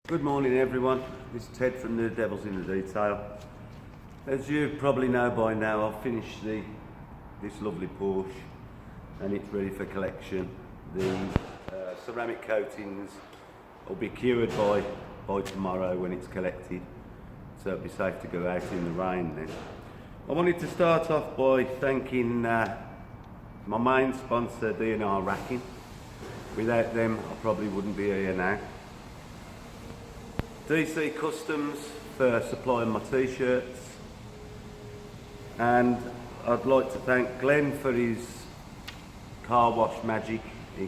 Good morning everyone, this is Ted from the Devils in the Detail. As you probably know by now, I've finished this lovely Porsche and it's ready for collection. The ceramic coatings will be cured by tomorrow when it's collected, so it'll be safe to go out in the rain then. I wanted to start off by thanking my main sponsor, D&R Racking. Without them I probably wouldn't be here now. DC Customs for supplying my t-shirts, and I'd like to thank Glenn for his car wash magic. He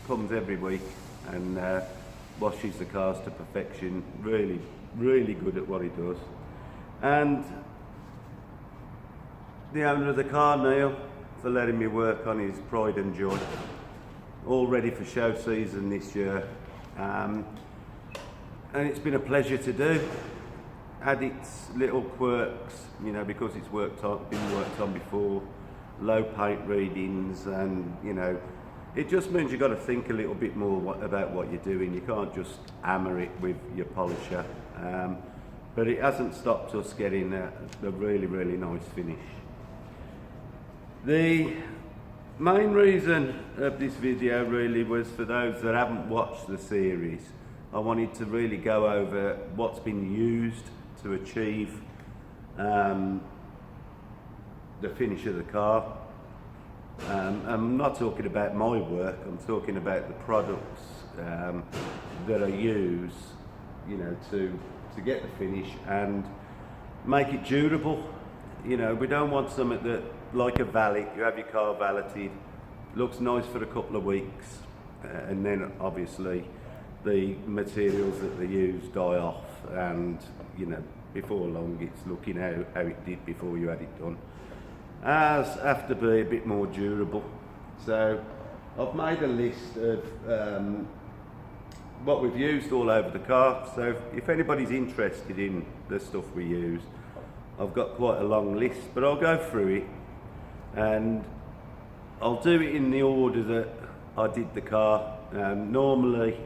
comes every week and washes the cars to perfection. Really good at what he does. And the owner of the car, Neil, for letting me work on his Pride and Joy. All ready for show season this year. And it's been a pleasure to do. Had its little quirks, you know, because it's been worked on before, low paint readings, and you know, it just means you've got to think a little bit more about what you're doing. You can't just hammer it with your polisher. But it hasn't stopped us getting a really nice finish. The main reason of this video really was for those that haven't watched the series. I wanted to really go over what's been used to achieve the finish of the car. I'm not talking about my work, I'm talking about the products that are used, you know, to get the finish and make it durable. You know, we don't want something that, like a valet, you have your car valeted, looks nice for a couple of weeks, and then obviously the materials that they use die off, and you know, before long it's looking how it did before you had it done. Ours have to be a bit more durable. So I've made a list of what we've used all over the car. So if anybody's interested in the stuff we use, I've got quite a long list, but I'll go through it and I'll do it in the order that I did the car. Normally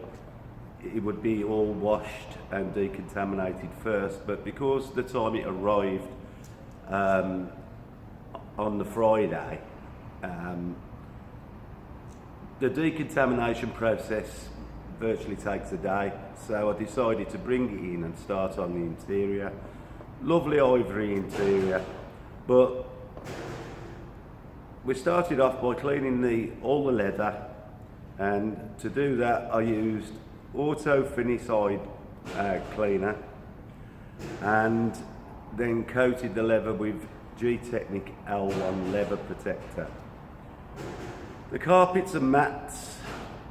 it would be all washed and decontaminated first, but because the time it arrived on the Friday, the decontamination process virtually takes a day, so I decided to bring it in and start on the interior. Lovely ivory interior, but we started off by cleaning all the leather, and to do that I used auto finicide cleaner and then coated the leather with G-Technic L1 leather protector. The carpets and mats,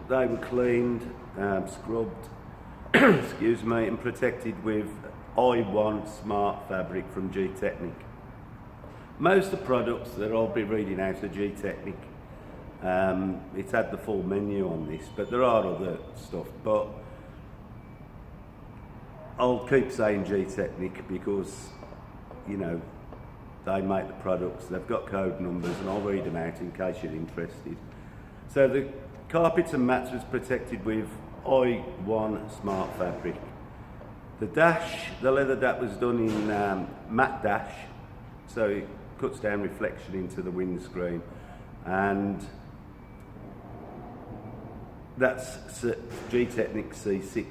they were cleaned, scrubbed, excuse me, and protected with I1 smart fabric from G-Technic. Most of the products that I'll be reading out are G-Technic. It's had the full menu on this, but there are other stuff, but I'll keep saying G-Technic because, you know, they make the products, they've got code numbers, and I'll read them out in case you're interested. So the carpets and mats was protected with I1 smart fabric. The dash, the leather that was done in matte dash, so it cuts down reflection into the windscreen, and that's G-Technic C6.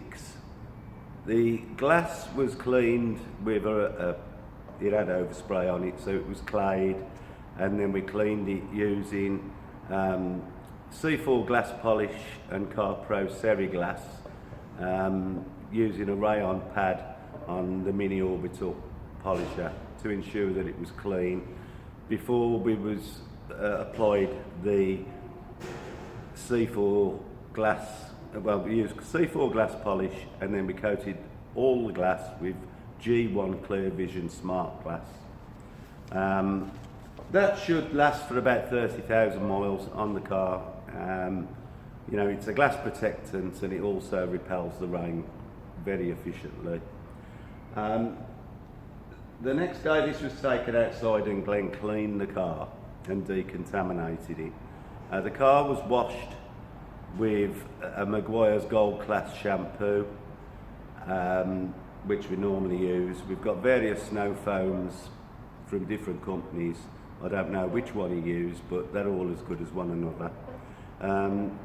The glass was cleaned with it had overspray on it, so it was clayed, and then we cleaned it using C4 glass polish and Car Pro Seri glass, using a rayon pad on the mini orbital polisher to ensure that it was clean before we applied the C4 glass. Well, we used C4 glass polish, and then we coated all the glass with G1 Clear Vision Smart Glass. That should last for about 30,000 miles on the car. You know, it's a glass protectant and it also repels the rain very efficiently. The next day this was taken outside and Glenn cleaned the car and decontaminated it. The car was washed with a Maguire's Gold Class shampoo, which we normally use. We've got various snow foams from different companies. I don't know which one he used, but they're all as good as one another.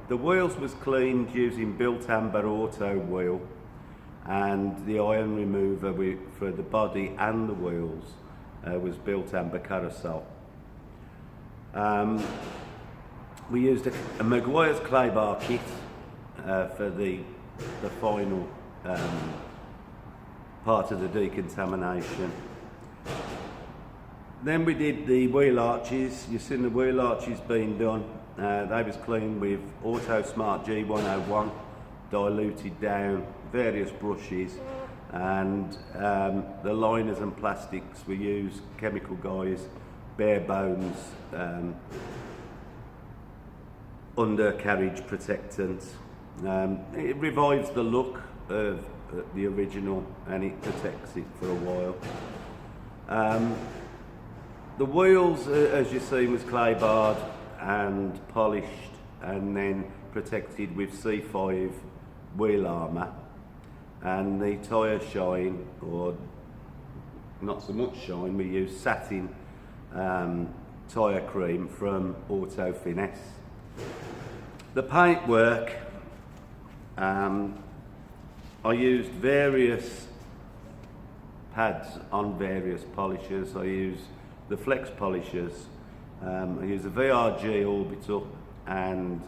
The wheels was cleaned using Built Amber Auto wheel, and the iron remover for the body and the wheels was Built Amber Carousel. We used a Maguire's clay bar kit for the final part of the decontamination. Then we did the wheel arches. You've seen the wheel arches being done. They was cleaned with Auto Smart G101, diluted down, various brushes, and the liners and plastics we use Chemical Guys, bare bones, undercarriage protectant. It revives the look of the original and it protects it for a while. The wheels, as you see, was clay barred and polished and then protected with C5 wheel armour, and the tyre shine, or not so much shine, we use satin tyre cream from Auto Finesse. The paintwork, I used various pads on various polishers. I use the Flex polishers. I use a VRG Orbital, and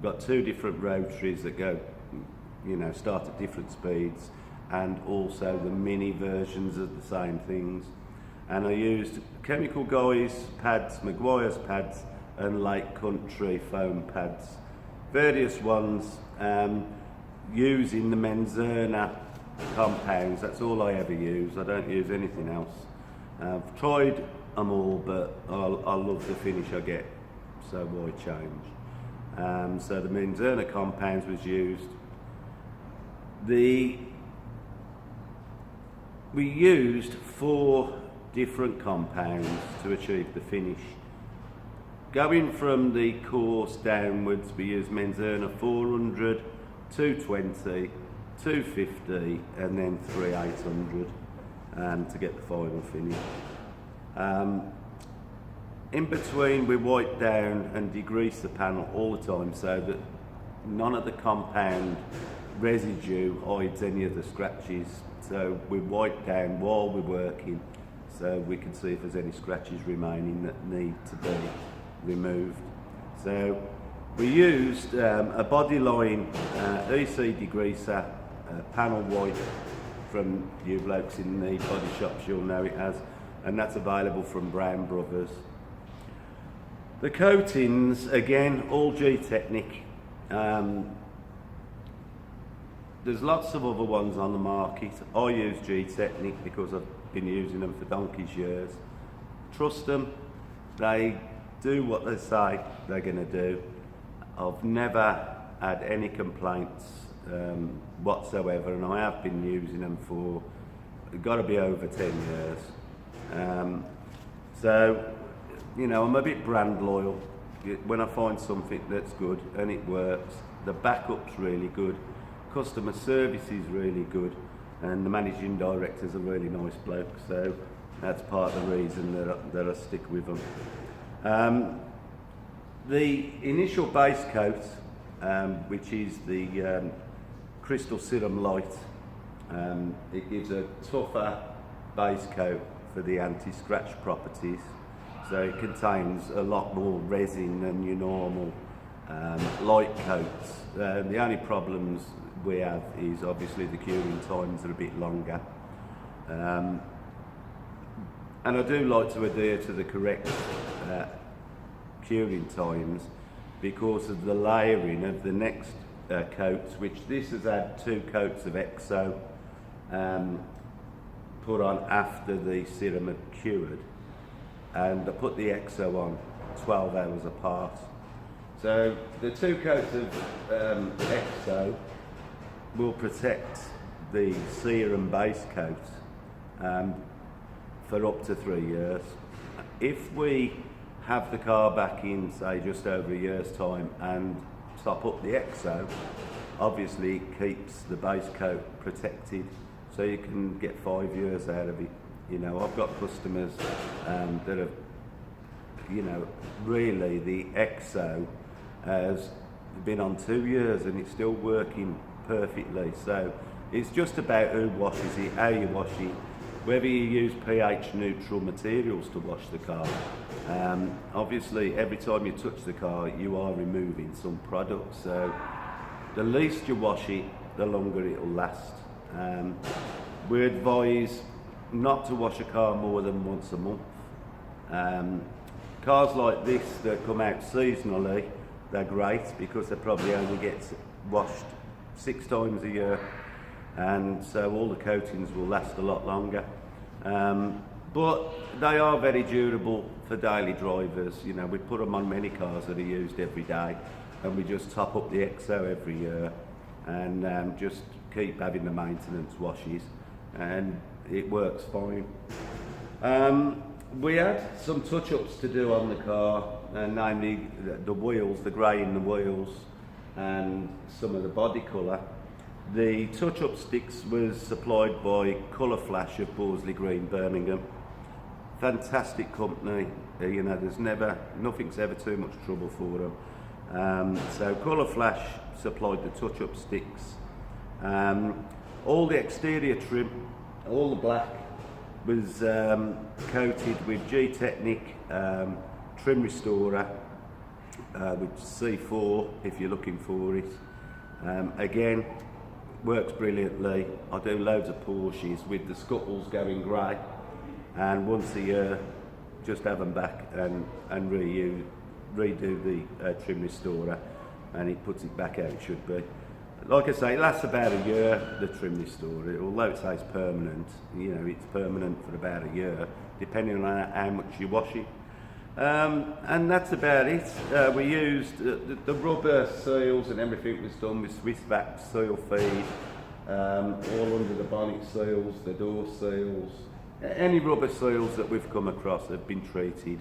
got two different rotaries that go, start at different speeds, and also the mini versions of the same things. And I used Chemical Guys pads, Maguire's pads, and Lake Country foam pads, various ones, using the Menzerna compounds. That's all I ever use. I don't use anything else. I've tried them all, but I love the finish I get, so why change? So the Menzerna compounds was used. We used 4 different compounds to achieve the finish. Going from the course downwards, we used Menzerna 400, 220, 250, and then 3800 to get the final finish. In between, we wipe down and degrease the panel all the time so that none of the compound residue hides any of the scratches. So we wipe down while we're working so we can see if there's any scratches remaining that need to be removed. So we used a bodyline EC degreaser, panel white from you blokes in the body shops, you'll know it as, and that's available from Brown Brothers. The coatings, again, all G-Technic. There's lots of other ones on the market. I use G-Technic because I've been using them for donkey's years. Trust them, they do what they say they're going to do. I've never had any complaints whatsoever, and I have been using them for, got to be over 10 years. So, I'm a bit brand loyal. When I find something that's good and it works, the backup's really good, customer service is really good, and the managing director's a really nice bloke, so that's part of the reason that I stick with them. The initial base coat, which is the Crystal Serum Light, it gives a tougher base coat for the anti-scratch properties. So it contains a lot more resin than your normal light coats. The only problems we have is obviously the curing times are a bit longer. And I do like to adhere to the correct curing times because of the layering of the next coats, which this has had 2 coats of Exo put on after the serum had cured, and I put the Exo on 12 hours apart. So the 2 coats of Exo will protect the serum base coat for up to 3 years. If we have the car back in, say, just over a year's time and top up the Exo, obviously it keeps the base coat protected, so you can get 5 years out of it. You know, I've got customers that have, you know, really the EXO has been on 2 years and it's still working perfectly. So it's just about who washes it, how you wash it, whether you use pH neutral materials to wash the car. Obviously every time you touch the car you are removing some product, so the least you wash it, the longer it will last. We advise not to wash a car more than once a month. Cars like this that come out seasonally, they're great because they probably only get washed 6 times a year, and so all the coatings will last a lot longer. But they are very durable for daily drivers. You know, we put them on many cars that are used every day, and we just top up the EXO every year and just keep having the maintenance washes, and it works fine. We had some touch-ups to do on the car, namely the wheels, the grey in the wheels and some of the body colour. The touch-up sticks was supplied by Colour Flash of Borsley Green, Birmingham. Fantastic company, you know, nothing's ever too much trouble for them. So Colour Flash supplied the touch-up sticks. All the exterior trim, all the black, was coated with G-Technic trim restorer, with C4 if you're looking for it. Again, works brilliantly. I do loads of Porsches with the scuttles going grey, and once a year just have them back and redo the trim restorer, and it puts it back how it should be. Like I say, it lasts about a year, the trim restorer. Although it says permanent, you know, it's permanent for about a year, depending on how much you wash it. And that's about it. We used the rubber seals, and everything was done with Swiss Vac seal feed, all under the bonnet seals, the door seals. Any rubber seals that we've come across have been treated,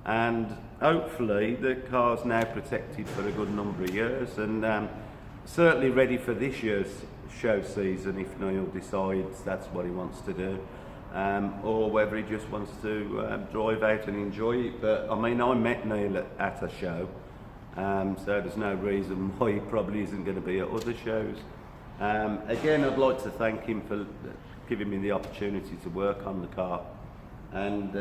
and hopefully the car's now protected for a good number of years, and certainly ready for this year's show season if Neil decides that's what he wants to do, or whether he just wants to drive out and enjoy it. But I mean, I met Neil at a show, so there's no reason why he probably isn't going to be at other shows. Again, I'd like to thank him for giving me the opportunity to work on the car, and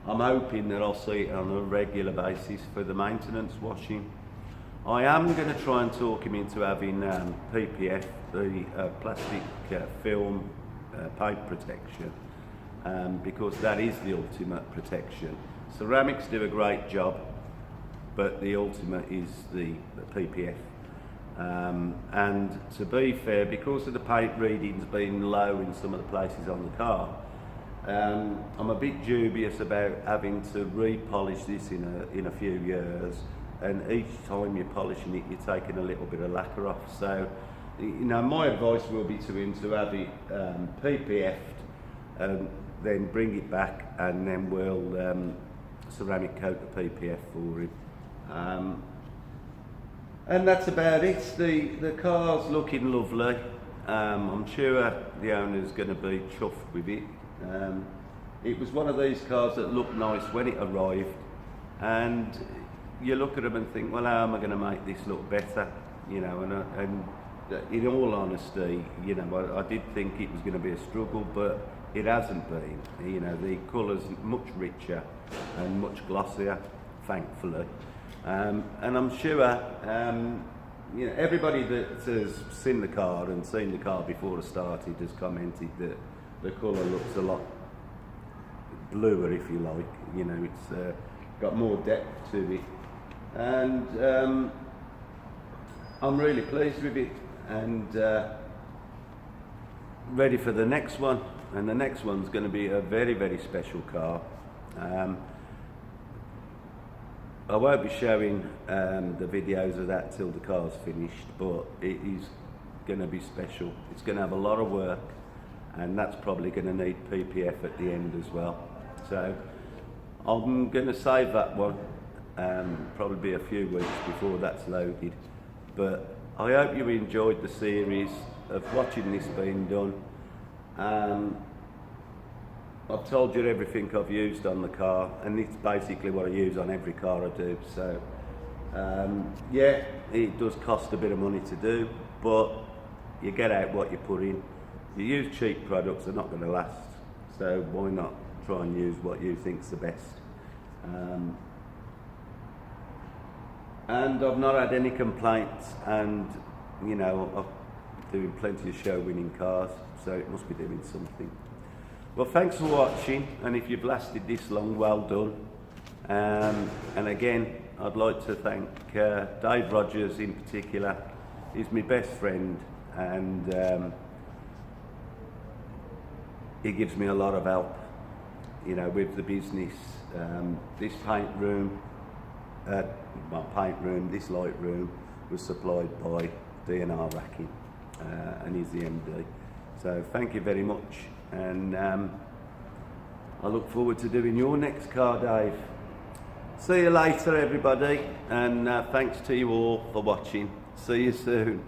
I'm hoping that I'll see it on a regular basis for the maintenance washing. I am going to try and talk him into having PPF, the plastic film paint protection, because that is the ultimate protection. Ceramics do a great job, but the ultimate is the PPF. And to be fair, because of the paint readings being low in some of the places on the car, I'm a bit dubious about having to repolish this in a few years, and each time you're polishing it, you're taking a little bit of lacquer off. So, you know, my advice will be to him to have it PPF'd, then bring it back, and then we'll ceramic coat the PPF for him. And that's about it. The car's looking lovely. I'm sure the owner's going to be chuffed with it. It was one of these cars that looked nice when it arrived, and you look at them and think, well, how am I going to make this look better? You know, and in all honesty, you know, I did think it was going to be a struggle, but it hasn't been. You know, the colour's much richer and much glossier, thankfully. And I'm sure, you know, everybody that has seen the car and seen the car before it started has commented that the colour looks a lot bluer, if you like. You know, it's got more depth to it, and I'm really pleased with it, and ready for the next one. And the next one's going to be a very, very special car. I won't be showing the videos of that till the car's finished, but it is going to be special. It's going to have a lot of work, and that's probably going to need PPF at the end as well. So I'm going to save that one, probably be a few weeks before that's loaded, but I hope you enjoyed the series of watching this being done. I've told you everything I've used on the car, and it's basically what I use on every car I do. So yeah, it does cost a bit of money to do, but you get out what you put in. You use cheap products, they're not going to last, so why not try and use what you think's the best. And I've not had any complaints, and you know, I'm doing plenty of show winning cars, so it must be doing something. Well, thanks for watching, and if you've lasted this long, well done. And again, I'd like to thank Dave Rogers in particular. He's my best friend, and he gives me a lot of help, you know, with the business. This paint room, this light room was supplied by D&R Racking, and he's the MD. So thank you very much, and I look forward to doing your next car, Dave. See you later, everybody, and thanks to you all for watching. See you soon.